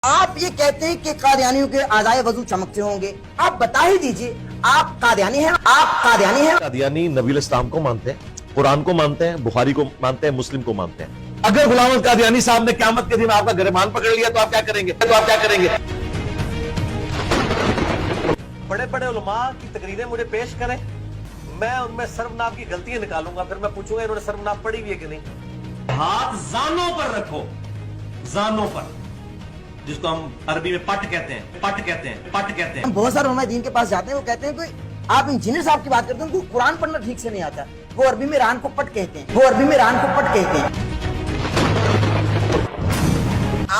آپ یہ کہتے ہیں کہ قادیانیوں کے اعضائے وضو چمکتے ہوں گے، آپ بتا ہی دیجئے آپ قادیانی ہیں؟ آپ قادیانی ہیں؟ قادیانی نبی الاسلام کو مانتے ہیں، قرآن کو مانتے ہیں، بخاری کو مانتے ہیں، مسلم کو مانتے ہیں۔ اگر غلام احمد قادیانی صاحب نے قیامت کے دن آپ کا گریبان پکڑ لیا تو آپ کیا کریں گے؟ بڑے بڑے علماء کی تقریریں مجھے پیش کریں، میں ان میں سروناب کی غلطیاں نکالوں گا، پھر میں پوچھوں گا انہوں نے سروناب پڑھی ہوئی ہے کہ نہیں۔ ہاتھ زانوں پر رکھو، زانوں پر، جس کو ہم عربی میں پٹ کہتے ہیں۔ ہم بہت سارے علماء دین کے پاس جاتے ہیں، وہ کہتے ہیں کہ آپ انجینئر صاحب کی بات کرتے ہیں، ان کو قرآن پڑھنا ٹھیک سے نہیں آتا، وہ عربی میں ران کو پٹ کہتے ہیں،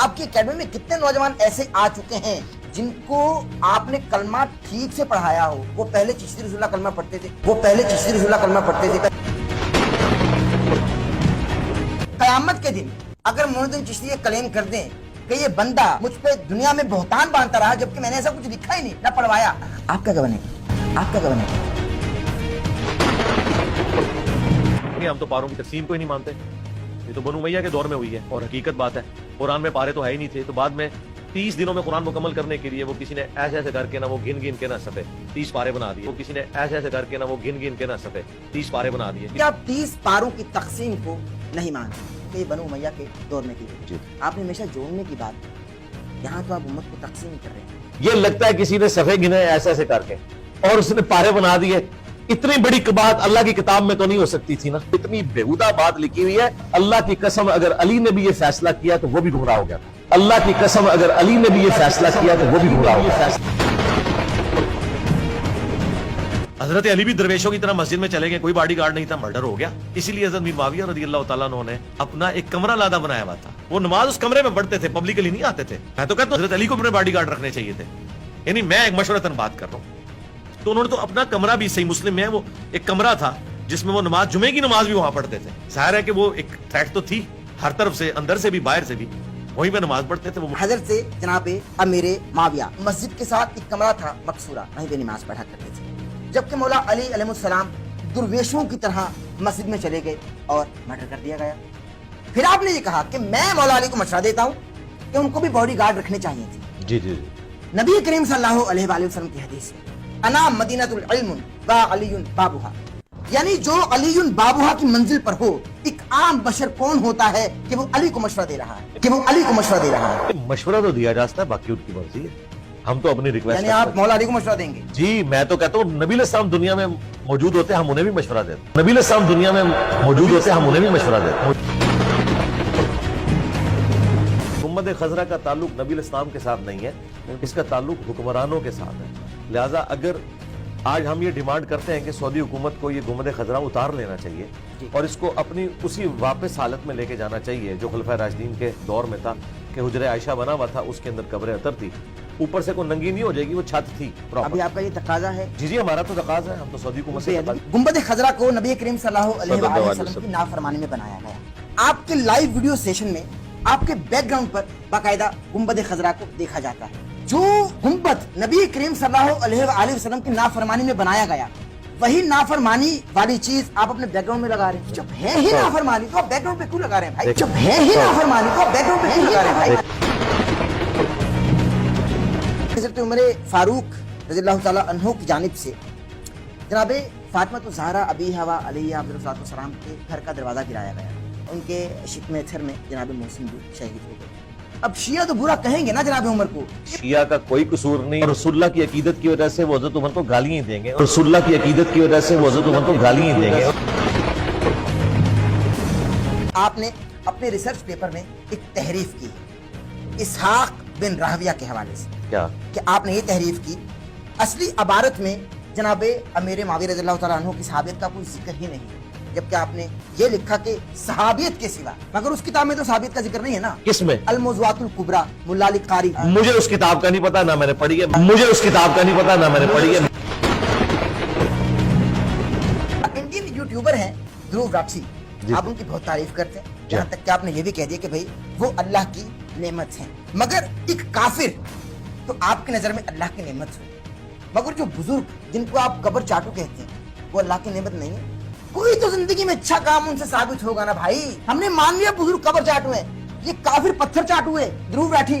آپ کی اکیڈمی میں کتنے نوجوان ایسے آ چکے ہیں جن کو آپ نے کلمہ ٹھیک سے پڑھایا ہو، وہ پہلے چشتی رسول اللہ کلمہ پڑھتے تھے، قیامت کے دن اگر معین الدین چشتی یہ کلیم کر دیں کہ یہ بندہ مجھ پہ دنیا میں بہتان باندھتا رہا جبکہ میں نے ایسا کچھ لکھا ہی نہیں نہ پڑھوایا، آپ کیا بنے گا؟ ہم تو پاروں کی تقسیم کو ہی نہیں مانتے، یہ تو بنو امیہ کے دور میں ہوئی ہے اور حقیقت بات ہے۔ قرآن میں پارے تو ہے ہی نہیں تھے، تو بعد میں 30 دنوں میں قرآن مکمل کرنے کے لیے وہ کسی نے ایسے کر کے نہ وہ گن کے نہ سفے 30 پارے بنا دیے، وہ کسی نے ایسے کر کے نہ وہ گن کے نہ سفے 30 پارے بنا دیے۔ کیا آپ 30 پاروں کی تقسیم کو نہیں مانتے کہ یہ بنو امیہ کے دور میں کی گئی؟ آپ نے ہمیشہ جوڑنے کی بات، یہاں تو آپ امت کو تقسیم کر رہے ہیں۔ یہ لگتا ہے کسی نے صفحے گنے ایسے کر کے اور اس نے پارے بنا دیے۔ اتنی بڑی بات اللہ کی کتاب میں تو نہیں ہو سکتی تھی نا، اتنی بےہودہ بات لکھی ہوئی ہے۔ اللہ کی قسم اگر علی نے بھی یہ فیصلہ کیا تو وہ بھی گمراہ ہو گیا تھا، اللہ کی قسم اگر علی نے بھی یہ فیصلہ کیا تو وہ بھی گمراہ ہو گیا۔ حضرت علی بھی درویشوں کی طرح مسجد میں چلے گئے، کوئی باڈی گارڈ نہیں تھا، مرڈر ہو گیا۔ اسی لیے حضرت میر معاویہ رضی اللہ تعالیٰ عنہ نے اپنا ایک کمرہ لادہ بنایا ہوا تھا، وہ نماز اس کمرے میں پڑھتے تھے، پبلکلی نہیں آتے تھے۔ میں تو کہتا ہوں حضرت علی کو اپنے باڈی گارڈ رکھنے چاہیے تھے، یعنی میں ایک مشورتاً بات کر رہا ہوں۔ تو انہوں نے تو اپنا کمرہ بھی، صحیح مسلم میں وہ ایک کمرہ تھا جس میں وہ نماز، جمعے کی نماز بھی وہاں پڑھتے تھے۔ ظاہر ہے کہ وہ ایک تھریٹ تو تھی ہر طرف سے، اندر سے بھی باہر سے بھی، وہیں پہ نماز پڑھتے تھے۔ وہ حضرت سے جناب امیر معاویہ مسجد کے ساتھ ایک کمرہ تھا مقصورہ، وہیں پہ نماز پڑھا کرتے تھے، جبکہ مولا علی علیہ السلام درویشوں کی طرح مسجد میں چلے گئے اور مرڈر کر دیا گیا۔ پھر آپ نے یہ کہا کہ میں مولا علی کو مشورہ دیتا ہوں کہ ان کو بھی باڈی گارڈ رکھنے چاہیے تھے۔ جی نبی کریم صلی اللہ علیہ وآلہ وسلم کی حدیث ہے، انا مدینۃ العلم و علی بابھا، یعنی جو علی بابھا کی منزل پر ہو، ایک عام بشر کون ہوتا ہے کہ وہ علی کو مشورہ دے رہا ہے، مشورہ تو دیا جاتا ہے، باقی ان کی مرضی ہے، ہم تو اپنی ریکویسٹ۔ یعنی آپ مولا علی کو مشورہ دیں گے؟ جی میں تو کہتا ہوں نبی علیہ السلام دنیا میں موجود ہوتے ہم انہیں بھی مشورہ دیتے، نبی علیہ السلام دنیا میں موجود ہوتے ہم انہیں بھی مشورہ دیتے۔ گنبد خضرا کا تعلق نبی علیہ السلام کے ساتھ نہیں ہے، اس کا تعلق حکمرانوں کے ساتھ ہے۔ لہٰذا اگر آج ہم یہ ڈیمانڈ کرتے ہیں کہ سعودی حکومت کو یہ گنبد خضرا اتار لینا چاہیے اور اس کو اپنی اسی واپس حالت میں لے کے جانا چاہیے جو خلفائے راشدین کے دور میں تھا، کہ حجرہ عائشہ بنا ہوا تھا، اس کے اندر قبر اطہر تھی، اوپر سے کوئی ننگی نہیں ہو جائے گی، وہ چھت تھی۔ ابھی آپ کا یہ تقاضا ہے؟ جی ہمارا تو تقاضا ہے، ہم تو سعودی حکومت سے گنبد خضرا کو نبی کریم صلی اللہ علیہ وآلہ وسلم کی نافرمانی میں بنایا گیا۔ آپ کے لائیو ویڈیو سیشن میں آپ کے بیک گراؤنڈ پر باقاعدہ گنبد خضرا کو دیکھا جاتا ہے۔ جو گنبد نبی کریم صلی اللہ علیہ وآلہ وسلم کی نافرمانی میں بنایا گیا، وہی نافرمانی والی چیز آپ اپنے بیک گراؤنڈ میں لگا رہے ہیں۔ جب ہے ہی نافرمانی تو آپ بیک گراؤنڈ پہ کیوں لگا رہے ہیں بھائی؟ حضرت عمر فاروق رضی اللہ تعالیٰ عنہ کی جانب سے جناب فاطمہ الزہرا ابی ہوا علیہ السلام کے گھر کا دروازہ گرایا گیا، ان کے شکم اطہر میں جناب محسن بھی شہید ہو گئے۔ اب شیعہ تو برا کہیں گے نا جناب عمر کو؟ شیعہ کا کوئی قصور نہیں، رسول اللہ کی عقیدت کی وجہ سے وہ حضرت عمر کو گالیاں دیں گے، رسول اللہ کی عقیدت کی وجہ سے وہ حضرت عمر کو گالیاں دیں گے۔ آپ نے اپنے ریسرچ پیپر میں ایک تحریف کی ہے اسحاق بن راہویہ کے حوالے سے، کیا کہ آپ نے یہ تحریف کی اصلی عبارت میں جناب امیر معاویہ رضی اللہ تعالیٰ عنہ کی صحابیت کا کوئی ذکر ہی نہیں ہے، جبکہ آپ نے یہ لکھا کہ صحابیت کے سوا، مگر اس کتاب میں تو صحابیت کا ذکر نہیں ہے نا۔ کس میں؟ الموضوعات الکبریٰ ملا علی قاری۔ مجھے اس کتاب کا نہیں پتا، نہ میں نے پڑھی ہے، انڈین یوٹیوبر ہیں دھرو راٹھی، آپ ان کی بہت تعریف کرتے ہیں، یہاں تک کہ آپ نے یہ بھی کہہ دیا کہ بھائی وہ اللہ کی نعمت ہیں، مگر ایک کافر تو آپ کی نظر میں اللہ کی نعمت ہو، مگر جو بزرگ جن کو آپ قبر چاٹو کہتے ہیں وہ اللہ کی نعمت نہیں ہے؟ کوئی تو زندگی میں اچھا کام ان سے ثابت ہوگا نا بھائی۔ ہم نے مان لیا بزرگ قبر چاٹو ہے، یہ کافر پتھر چاٹو ہے دھرو راٹھی۔